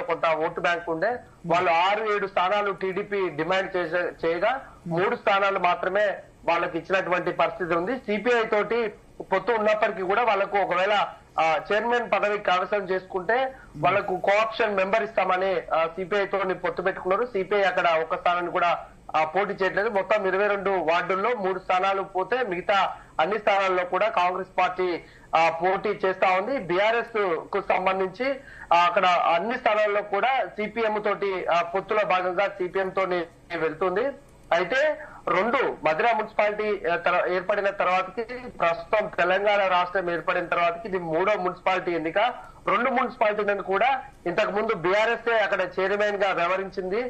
కొంత vote bank ఉండే వాళ్ళు 6-7 స్థానాలు టీడీపీ డిమాండ్ చేయగా 3 స్థానాలు మాత్రమే వాళ్ళకి ఇచ్చినటువంటి పరిస్థితి ఉంది. సిపిఐ తోటి పొత్తు ఉన్నప్పటికీ కూడా వాళ్ళకు ఒకవేళ చైర్మన్ పదవి కైవసం చేసుకుంటే వాళ్ళకు కోఆప్షన్ మెంబర్ ఇస్తామని సిపిఐ తోని పొత్తు పెట్టుకున్నారు. సిపిఐ అక్కడ ఒక స్థానాన్ని కూడా పోటీ చేయట్లేదు. మొత్తం 22 వార్డుల్లో 3 స్థానాలు పోతే మిగతా అన్ని స్థానాల్లో కూడా కాంగ్రెస్ పార్టీ పోటీ చేస్తా ఉంది. బీఆర్ఎస్ కు సంబంధించి అక్కడ అన్ని స్థానాల్లో కూడా సిపిఎం తోటి పొత్తులో భాగంగా సిపిఎం తోని వెళ్తుంది. అయితే మధిర మున్సిపాలిటీ ఏర్పడిన తర్వాతకి ప్రస్తుతం తెలంగాణ రాష్ట్రం ఏర్పడిన తర్వాతకి ఇది 3వ మున్సిపాలిటీ ఎన్నిక. 2 మున్సిపాలిటీలను కూడా ఇంతకు ముందు బీఆర్ఎస్ అక్కడ చైర్మన్ గా వ్యవహరించింది.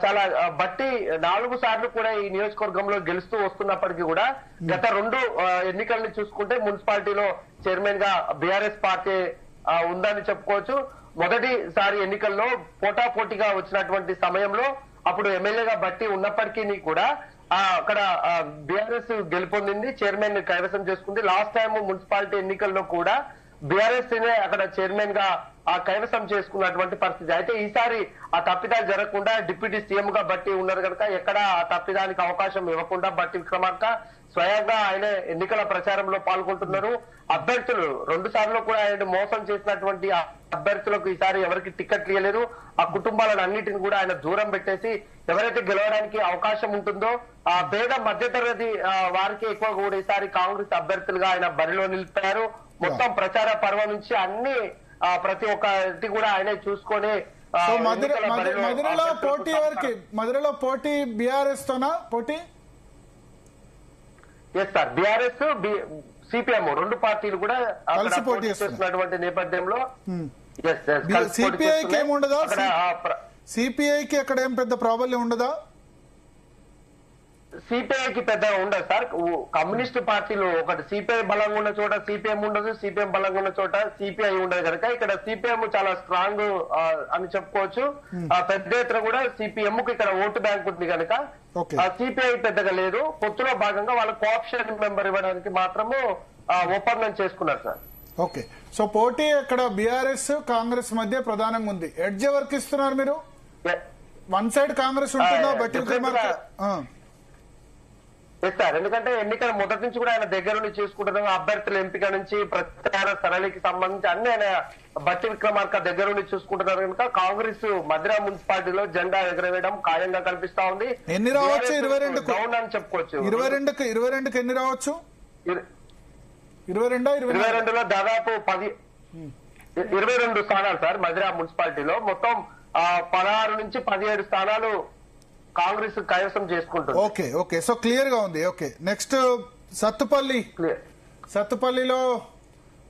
చాలా బట్టి 4 సార్లు కూడా ఈ నియోజకవర్గంలో గెలుస్తూ వస్తున్నప్పటికీ కూడా గత 2 ఎన్నికల్ని చూసుకుంటే మున్సిపాలిటీలో చైర్మన్ గా బీఆర్ఎస్ పార్టీ ఉందని చెప్పుకోవచ్చు. మొదటిసారి ఎన్నికల్లో పోటాపోటీగా వచ్చినటువంటి సమయంలో అప్పుడు ఎమ్మెల్యేగా బట్టి ఉన్నప్పటికీ కూడా అక్కడ బీఆర్ఎస్ గెలుపొందింది, చైర్మన్ కైవసం చేసుకుంది. లాస్ట్ టైం మున్సిపాలిటీ ఎన్నికల్లో కూడా బీఆర్ఎస్ అక్కడ చైర్మన్ గా కైవసం చేసుకున్నటువంటి పరిస్థితి. అయితే ఈసారి ఆ తప్పిదాలు జరగకుండా డిప్యూటీ సీఎం గా బట్టి ఉన్నారు కనుక ఎక్కడ ఆ తప్పిదానికి అవకాశం ఇవ్వకుండా బట్టి విక్రమార్క స్వయంగా ఆయన ఎన్నికల ప్రచారంలో పాల్గొంటున్నారు. అభ్యర్థులు 2 సార్లు కూడా ఆయన మోసం చేసినటువంటి అభ్యర్థులకు ఈసారి ఎవరికి టికెట్ ఇవ్వలేదు. ఆ కుటుంబాలను అన్నిటిని కూడా ఆయన దూరం పెట్టేసి ఎవరైతే గెలవడానికి అవకాశం ఉంటుందో ఆ పేద మధ్యతరగతి వారికి ఎక్కువ కూడా ఈసారి కాంగ్రెస్ అభ్యర్థులుగా ఆయన బరిలో నిలిపారు. మొత్తం ప్రచార పర్వం నుంచి అన్ని ప్రతి ఒక్కటి కూడా ఆయనే చూసుకొని మధురలో పోటీ బీఆర్ఎస్ తోనా పోటీ? ఎస్ సార్, బీఆర్ఎస్ సిపిఎం 2 పార్టీలు కూడా కలిసి పోటీ చేస్తున్నటువంటి నేపథ్యంలో సిపిఐకి ఏమి ఉండదా? సిపిఐకి అక్కడ ఏం పెద్ద ప్రాబ్లం ఉండదా? సిపిఐకి పెద్దగా ఉండదు సార్. కమ్యూనిస్ట్ పార్టీలు ఒకటి సిపిఐ బలంగా ఉన్న చోట సిపిఎం ఉండదు, సిపిఎం బలంగా ఉన్న చోట సిపిఐ ఉండదు కనుక ఇక్కడ సిపిఎం చాలా స్ట్రాంగ్ అని చెప్పుకోవచ్చు. పెద్ద ఎత్తున కూడా సిపిఎం కు ఇక్కడ ఓటు బ్యాంక్ ఉంది కనుక సిపిఐ పెద్దగా లేదు. పొత్తులో భాగంగా వాళ్ళ కోఆప్షన్ మెంబర్ ఇవ్వడానికి మాత్రము ఒప్పందం చేసుకున్నారు సార్. ఓకే, సో పోటీ అక్కడ బీఆర్ఎస్ కాంగ్రెస్ మధ్య ప్రధానంగా ఉంది. ఎడ్జ్ ఎవరికి ఇస్తున్నారు మీరు? వన్ సైడ్ కాంగ్రెస్ ఉంటుందా బట్టి విక్రమార్క? సార్, ఎందుకంటే ఎన్నికల మొదటి నుంచి కూడా ఆయన దగ్గర నుండి చూసుకుంటున్నాం. అభ్యర్థుల ఎంపిక నుంచి ప్రచార సరళికి సంబంధించి అన్ని ఆయన బట్టి విక్రమార్క దగ్గర నుండి చూసుకుంటున్నారు కనుక కాంగ్రెస్ మధిర మున్సిపాలిటీలో జెండా ఎగరవేయడం ఖాయంగా కనిపిస్తా ఉంది. ఎన్ని రావచ్చు? 22 అని చెప్పుకోవచ్చు. 22కి ఎన్ని రావచ్చు? 22లో దాదాపు 22 స్థానాలు సార్. మధిర మున్సిపాలిటీలో మొత్తం 16 నుంచి 17 స్థానాలు కాంగ్రెస్ కైవసం చేసుకుంటుంది. ఓకే ఓకే, సో క్లియర్ గా ఉంది. ఓకే, నెక్స్ట్ సత్తుపల్లిలో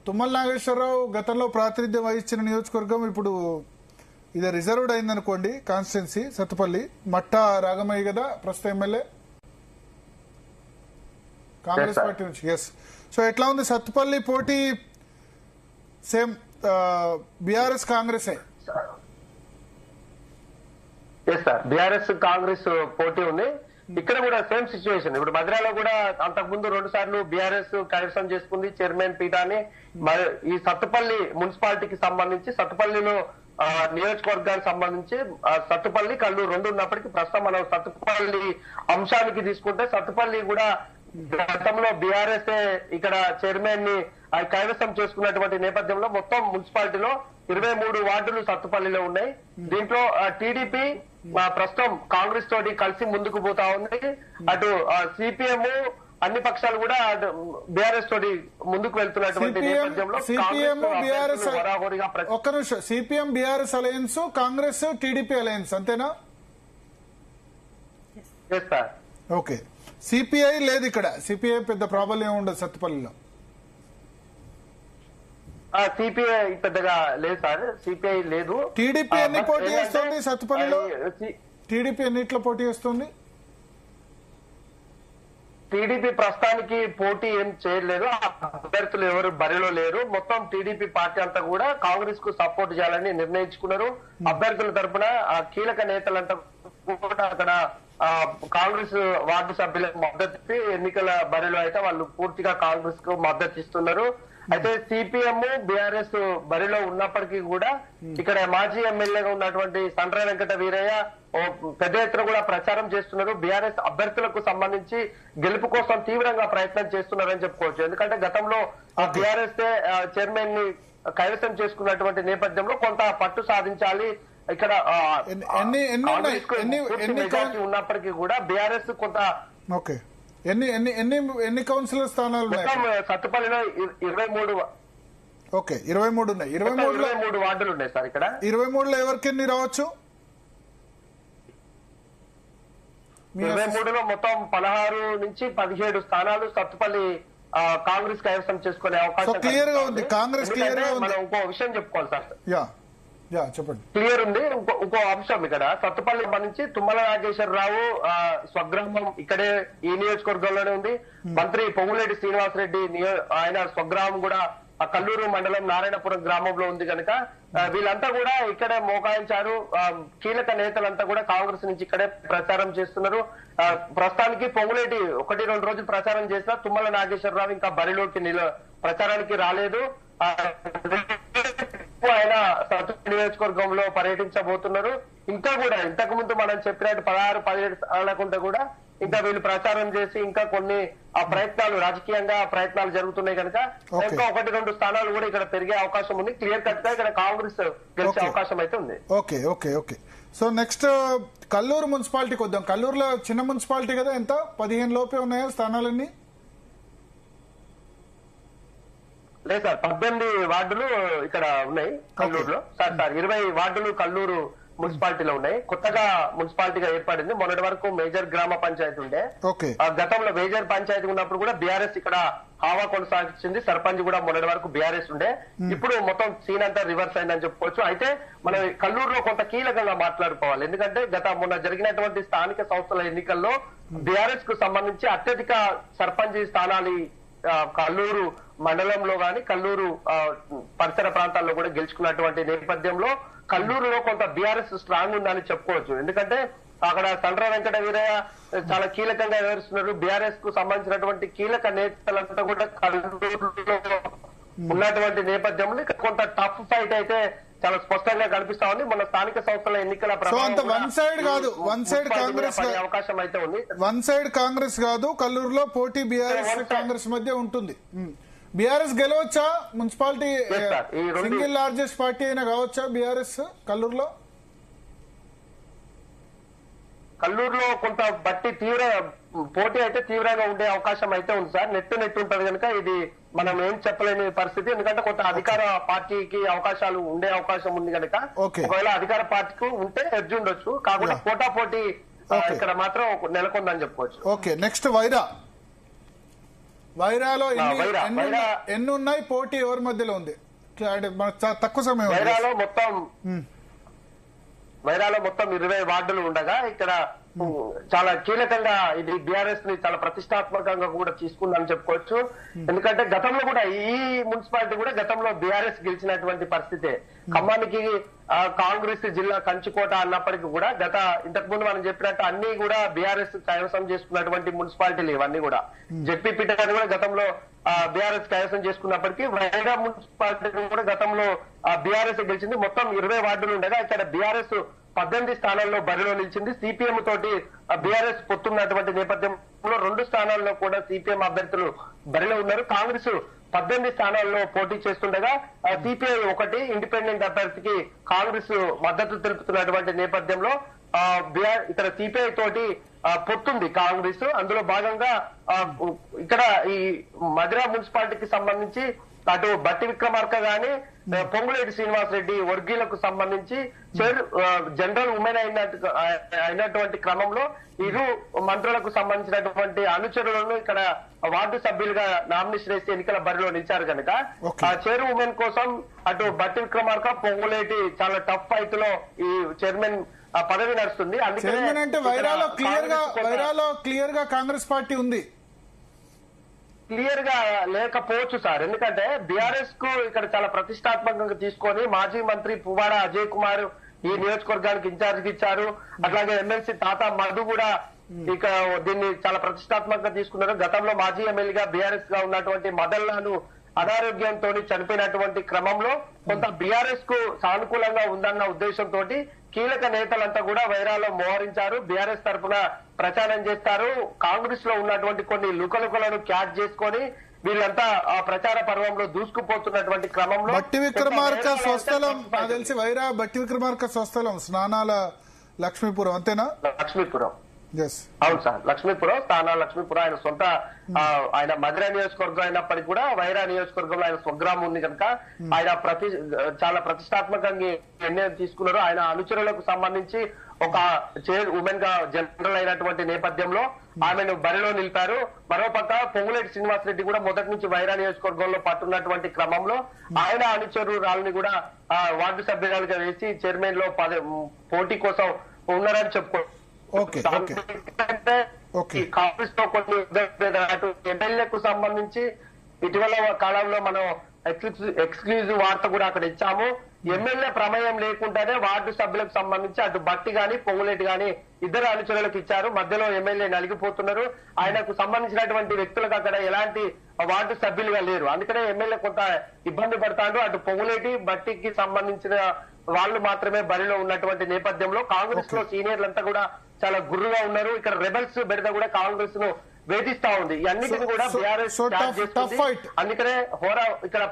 తుమ్మల నాగేశ్వరరావు గతంలో ప్రాతినిధ్యం వహించిన నియోజకవర్గం ఇప్పుడు ఇది రిజర్వ్డ్ అయిందనుకోండి కాన్స్టిట్యున్సీ. సత్తుపల్లి మట్టా రాగమయ్య కదా ప్రస్తుత ఎమ్మెల్యే కాంగ్రెస్ పార్టీ నుంచి. ఎస్, సో ఎట్లా ఉంది సత్తుపల్లి పోటీ? Same BRS Congress? Yes sir, BRS Congress పోటీ ఉంది. ఇక్కడ కూడా సేమ్ సిచ్యువేషన్. ఇప్పుడు మధిరాలో కూడా అంతకుముందు 2 సార్లు బీఆర్ఎస్ కైవసం చేసుకుంది చైర్మన్ పీఠాన్ని. ఈ సత్తుపల్లి మున్సిపాలిటీకి సంబంధించి సత్తుపల్లిలో నియోజకవర్గానికి సంబంధించి సత్తుపల్లి కల్లూరు 2 ఉన్నప్పటికీ ప్రస్తుతం మనం సత్తుపల్లి అంశానికి తీసుకుంటే సత్తుపల్లి కూడా గతంలో బీఆర్ఎస్ ఇక్కడ చైర్మన్ ని కైవసం చేసుకున్నటువంటి నేపథ్యంలో మొత్తం మున్సిపాలిటీలో 23 వార్డులు సత్తుపల్లిలో ఉన్నాయి. దీంట్లో టీడీపీ ప్రస్తుతం కాంగ్రెస్ తోటి కలిసి ముందుకు పోతా ఉంది. అటు సిపిఎం అన్ని పక్షాలు కూడా బీఆర్ఎస్ తోటి ముందుకు వెళ్తున్నటువంటి నేపథ్యంలో ఒక్క నిమిషం, CPM BRS alliance, Congress TDP alliance అంతేనా? ఓకే, సిపిఐ లేదు ఇక్కడ. సిపిఐ పెద్ద ప్రాబ్లం ఏమి ఉండదు సత్తుపల్లిలో. సిపిఐ పెద్దగా లేదు సార్, సిపిఐ లేదు. టీడీపీ ఎన్ని పోటీ చేస్తుంది సత్తుపల్లిలో? టీడీపీ ఎన్నిట్లో పోటీ చేస్తుంది? టీడీపీ ప్రస్తుతానికి పోటీ ఏం చేయలేదు. అభ్యర్థులు ఎవరు బరిలో లేరు. మొత్తం టీడీపీ పార్టీ అంతా కూడా కాంగ్రెస్ కు సపోర్ట్ చేయాలని నిర్ణయించుకున్నారు. అభ్యర్థుల తరఫున కీలక నేతలంతా కూడా అక్కడ కాంగ్రెస్ వార్డు సభ్యులకు మద్దతు ఎన్నికల బరిలో అయితే వాళ్ళు పూర్తిగా కాంగ్రెస్ కు మద్దతు ఇస్తున్నారు. అయితే సిపిఎం బీఆర్ఎస్ బరిలో ఉన్నప్పటికీ కూడా ఇక్కడ మాజీ ఎమ్మెల్యేగా ఉన్నటువంటి సండ్ర వెంకట వీరయ్య పెద్ద ఎత్తున కూడా ప్రచారం చేస్తున్నారు. బీఆర్ఎస్ అభ్యర్థులకు సంబంధించి గెలుపు కోసం తీవ్రంగా ప్రయత్నం చేస్తున్నారని చెప్పుకోవచ్చు. ఎందుకంటే గతంలో బీఆర్ఎస్ చైర్మన్ ని కైవసం చేసుకున్నటువంటి నేపథ్యంలో కొంత పట్టు సాధించాలి. ఇక్కడ ఉన్నప్పటికీ కూడా బీఆర్ఎస్ కొంత ఎన్ని కౌన్సిలర్ స్థానాలు సత్తుపల్లిలో 23. ఓకే, 23 ఉన్నాయి. 23 వార్డులు ఉన్నాయి సార్. ఇక్కడ 23లో ఎవరికి ఎన్ని రావచ్చు? 23లో మొత్తం 16 నుంచి 17 స్థానాలు సత్తుపల్లి కాంగ్రెస్ కైవసం చేసుకునే అవకాశం క్లియర్ గా ఉంది. కాంగ్రెస్ క్లియర్ గా ఉంది. మనం ఇంకో విషయం చెప్పుకోవాలి సార్. చెప్పండి. క్లియర్ ఉంది. ఇంకో అంశం ఇక్కడ సత్తుపల్లి సంబంధించి తుమ్మల నాగేశ్వరరావు స్వగ్రామం ఇక్కడే ఈ నియోజకవర్గంలోనే ఉంది. మంత్రి పొంగులేటి శ్రీనివాసరెడ్డి ఆయన స్వగ్రామం కూడా కల్లూరు మండలం నారాయణపురం గ్రామంలో ఉంది కనుక వీళ్ళంతా కూడా ఇక్కడే మోకాయించారు. కీలక నేతలంతా కూడా కాంగ్రెస్ నుంచి ఇక్కడే ప్రచారం చేస్తున్నారు. ప్రస్తుతానికి పొంగులేటి 1-2 రోజులు ప్రచారం చేసినా తుమ్మల నాగేశ్వరరావు ఇంకా బరిలోకి ప్రచారానికి రాలేదు. ఆయన సత్తుపల్లి నియోజకవర్గంలో పర్యటించబోతున్నారు. ఇంకా కూడా ఇంతకు ముందు మనం చెప్పినట్టు 16-17 స్థానాలకుంటే కూడా ఇంకా వీళ్ళు ప్రచారం చేసి ఇంకా కొన్ని ప్రయత్నాలు రాజకీయంగా ప్రయత్నాలు జరుగుతున్నాయి కనుక ఇంకా 1-2 స్థానాలు కూడా ఇక్కడ పెరిగే అవకాశం ఉంది. క్లియర్ కట్ గా ఇక్కడ కాంగ్రెస్ గెలిచే అవకాశం అయితే ఉంది. ఓకే. సో నెక్స్ట్ కల్లూరు మున్సిపాలిటీకి వద్దాం. కల్లూరులో చిన్న మున్సిపాలిటీ కదా, ఎంత 15 లోపే ఉన్నాయా స్థానాలన్నీ? లేదు సార్, 18 వార్డులు ఇక్కడ ఉన్నాయి కల్లూరులో. సార్ 20 వార్డులు కల్లూరు మున్సిపాలిటీలో ఉన్నాయి. కొత్తగా మున్సిపాలిటీగా ఏర్పడింది. మొన్నటి వరకు మేజర్ గ్రామ పంచాయతీ ఉండే. గతంలో మేజర్ పంచాయతీ ఉన్నప్పుడు కూడా బీఆర్ఎస్ ఇక్కడ హావా కొనసాగించింది. సర్పంచ్ కూడా మొన్నటి వరకు బీఆర్ఎస్ ఉండే. ఇప్పుడు మొత్తం సీన్ అంతా రివర్స్ అయిందని చెప్పుకోవచ్చు. అయితే మనం కల్లూరులో కొంత కీలకంగా మాట్లాడుకోవాలి. ఎందుకంటే మొన్న జరిగినటువంటి స్థానిక సంస్థల ఎన్నికల్లో బీఆర్ఎస్ కు సంబంధించి అత్యధిక సర్పంచ్ స్థానాలు కల్లూరు మండలంలో గాని కల్లూరు పరిసర ప్రాంతాల్లో కూడా గెలుచుకున్నటువంటి నేపథ్యంలో కల్లూరులో కొంత బీఆర్ఎస్ స్ట్రాంగ్ ఉందని చెప్పుకోవచ్చు. ఎందుకంటే అక్కడ సండ్ర వెంకట వీరయ్య చాలా కీలకంగా వ్యవహరిస్తున్నారు. బీఆర్ఎస్ కు సంబంధించినటువంటి కీలక నేతలంతా కూడా కల్లూరులో ఉన్నటువంటి నేపథ్యంలో కొంత టఫ్ ఫైట్ అయితే చాలా స్పష్టంగా కనిపిస్తా ఉంది. మన స్థానిక సంస్థల ఎన్నికల వన్ సైడ్ కాదు, వన్ సైడ్ కాంగ్రెస్ అవకాశం అయితే ఉంది. వన్ సైడ్ కాంగ్రెస్ కాదు, కల్లూరులో పోటీ బీఆర్ఎస్ కాంగ్రెస్ మధ్య ఉంటుంది. బీఆర్ఎస్ గెలవచ్చా? మున్సిపాలిటీ సింగిల్ లార్జెస్ట్ పార్టీ అయినా కావచ్చా బీఆర్ఎస్ కల్లూరులో? కల్లూరులో కొంత బట్టి పోటీ అయితే తీవ్రంగా ఉండే అవకాశం అయితే ఉంది సార్. నెట్ ఉంటది కనుక ఇది మనం ఏం చెప్పలేని పరిస్థితి. ఎందుకంటే కొంత అధికార పార్టీకి అవకాశాలు ఉండే అవకాశం ఉంది కనుక ఒకవేళ అధికార పార్టీకి ఉంటే ఎడ్జ్ ఉండొచ్చు. కాకుండా పోటీ ఇక్కడ మాత్రం నెలకొందని చెప్పుకోవచ్చు. ఓకే, నెక్స్ట్ వైరాలో ఎన్ని ఉన్నాయి? పోటీ ఎవరి మధ్యలో ఉంది? తక్కువ సమయం. వైరాలో మొత్తం 20 వార్డులు ఉండగా ఇక్కడ చాలా కీలకంగా ఇది బీఆర్ఎస్ ని చాలా ప్రతిష్టాత్మకంగా కూడా తీసుకుందని చెప్పుకోవచ్చు. ఎందుకంటే గతంలో కూడా ఈ మున్సిపాలిటీ కూడా గతంలో బీఆర్ఎస్ గెలిచినటువంటి పరిస్థితే. ఖమ్మానికి కాంగ్రెస్ జిల్లా కంచుకోట అన్నప్పటికీ కూడా ఇంతకు ముందు మనం చెప్పినట్టు అన్ని కూడా బీఆర్ఎస్ కైవసం చేసుకున్నటువంటి మున్సిపాలిటీలు ఇవన్నీ కూడా. జెడ్పీ పీఠాన్ని కూడా గతంలో బీఆర్ఎస్ కైవసం చేసుకున్నప్పటికీ వైరా మున్సిపాలిటీ కూడా గతంలో బీఆర్ఎస్ గెలిచింది. మొత్తం 20 వార్డులు ఉండగా ఇక్కడ బీఆర్ఎస్ 18 స్థానాల్లో బరిలో నిలిచింది. సిపిఎం తోటి బీఆర్ఎస్ పొత్తున్నటువంటి నేపథ్యంలో 2 స్థానాల్లో కూడా సిపిఎం అభ్యర్థులు బరిలో ఉన్నారు. కాంగ్రెస్ 18 స్థానాల్లో పోటీ చేస్తుండగా సిపిఐ 1 ఇండిపెండెంట్ అభ్యర్థికి కాంగ్రెస్ మద్దతు తెలుపుతున్నటువంటి నేపథ్యంలో ఇక్కడ సిపిఐ తోటి పొత్తుంది కాంగ్రెస్. అందులో భాగంగా ఇక్కడ ఈ మధిర మున్సిపాలిటీకి సంబంధించి అటు బట్టి విక్రమార్క గాని పొంగులేటి శ్రీనివాసరెడ్డి వర్గీయులకు సంబంధించి జనరల్ ఉమెన్ అయినటువంటి క్రమంలో ఇరు మంత్రులకు సంబంధించినటువంటి అనుచరులను ఇక్కడ వార్డు సభ్యులుగా నామినేషన్ వేసి ఎన్నికల బరిలో నిలిచారు కనుక చైర్ ఉమెన్ కోసం అటు బట్టి విక్రమార్క పొంగులేటి చాలా టఫ్ ఫైట్ లో ఈ చైర్మన్ పదవి నడుస్తుంది. అందుకే వైరాలో క్లియర్ గా కాంగ్రెస్ పార్టీ ఉంది. క్లియర్ గా లేకపోవచ్చు సార్. ఎందుకంటే బీఆర్ఎస్ కు ఇక్కడ చాలా ప్రతిష్టాత్మకంగా తీసుకొని మాజీ మంత్రి పువ్వాడ అజయ్ కుమార్ ఈ నియోజకవర్గానికి ఇన్ఛార్జ్ ఇచ్చారు. అట్లాగే ఎమ్మెల్సీ తాత మధు కూడా ఇక దీన్ని చాలా ప్రతిష్టాత్మకంగా తీసుకున్నారు. గతంలో మాజీ ఎమ్మెల్యేగా బీఆర్ఎస్ గా ఉన్నటువంటి మదల్లాను అనారోగ్యంతో చనిపోయినటువంటి క్రమంలో కొంత బీఆర్ఎస్ కు సానుకూలంగా ఉందన్న ఉద్దేశంతో కీలక నేతలంతా కూడా వైరాలో మోహరించారు. బీఆర్ఎస్ తరఫున ప్రచారం చేస్తారు. కాంగ్రెస్ లో ఉన్నటువంటి కొన్ని లుకలుకలను క్యాచ్ చేసుకొని వీళ్ళంతా ఆ ప్రచార పర్వంలో దూసుకుపోతున్నటువంటి క్రమంలో బట్టి విక్రమార్క స్వస్థలం నాకు తెలిసి వైరా బట్టి విక్రమార్క స్వస్థలం స్నానాల లక్ష్మీపురం అంతేనా? లక్ష్మీపురం ఎస్ అవును సార్, లక్ష్మీపురం స్థానాలు లక్ష్మీపురం ఆయన సొంత ఆయన మధుర నియోజకవర్గం అయినప్పటికీ కూడా వైరా నియోజకవర్గంలో ఆయన స్వగ్రామం ఉంది కనుక ఆయన చాలా ప్రతిష్టాత్మకంగా నిర్ణయం తీసుకున్నారు. ఆయన అనుచరులకు సంబంధించి ఒక ఉమెన్ గా జనరల్ అయినటువంటి నేపథ్యంలో ఆమెను బరిలో నిలిపారు. మరోపక్క పొంగులేటి శ్రీనివాసరెడ్డి కూడా మొదటి నుంచి వైరా నియోజకవర్గంలో పట్టున్నటువంటి క్రమంలో ఆయన అనుచరురాలని కూడా వార్డు సభ్యురాలుగా వేసి చైర్మన్ లో పోటీ కోసం ఉన్నారని చెప్పుకోవచ్చు. ఓకే ఓకే కాంగ్రెస్ తో కొన్ని అటు ఎమ్మెల్యేకు సంబంధించి ఇటీవల కాలంలో మనం ఎక్స్క్లూజివ్ వార్త కూడా అక్కడ ఇచ్చాము. ఎమ్మెల్యే ప్రమేయం లేకుండానే వార్డు సభ్యులకు సంబంధించి అటు బట్టి గాని పొంగులేటి గాని ఇద్దరు అనుచరులకు ఇచ్చారు. మధ్యలో ఎమ్మెల్యే నలిగిపోతున్నారు. ఆయనకు సంబంధించినటువంటి వ్యక్తులకు అక్కడ ఎలాంటి వార్డు సభ్యులుగా లేరు. అందుకనే ఎమ్మెల్యే కొంత ఇబ్బంది పడతాడు. అటు పొంగులేటి బట్టికి సంబంధించిన వాళ్ళు మాత్రమే బరిలో ఉన్నటువంటి నేపథ్యంలో కాంగ్రెస్ లో సీనియర్లంతా కూడా చాలా గుర్రుగా ఉన్నారు. ఇక్కడ రెబల్స్ బెడద కూడా కాంగ్రెస్ ను వేధిస్తా ఉంది. ఇవన్నిటిని కూడా బీఆర్ఎస్ అందుకనే హోరా ఇక్కడ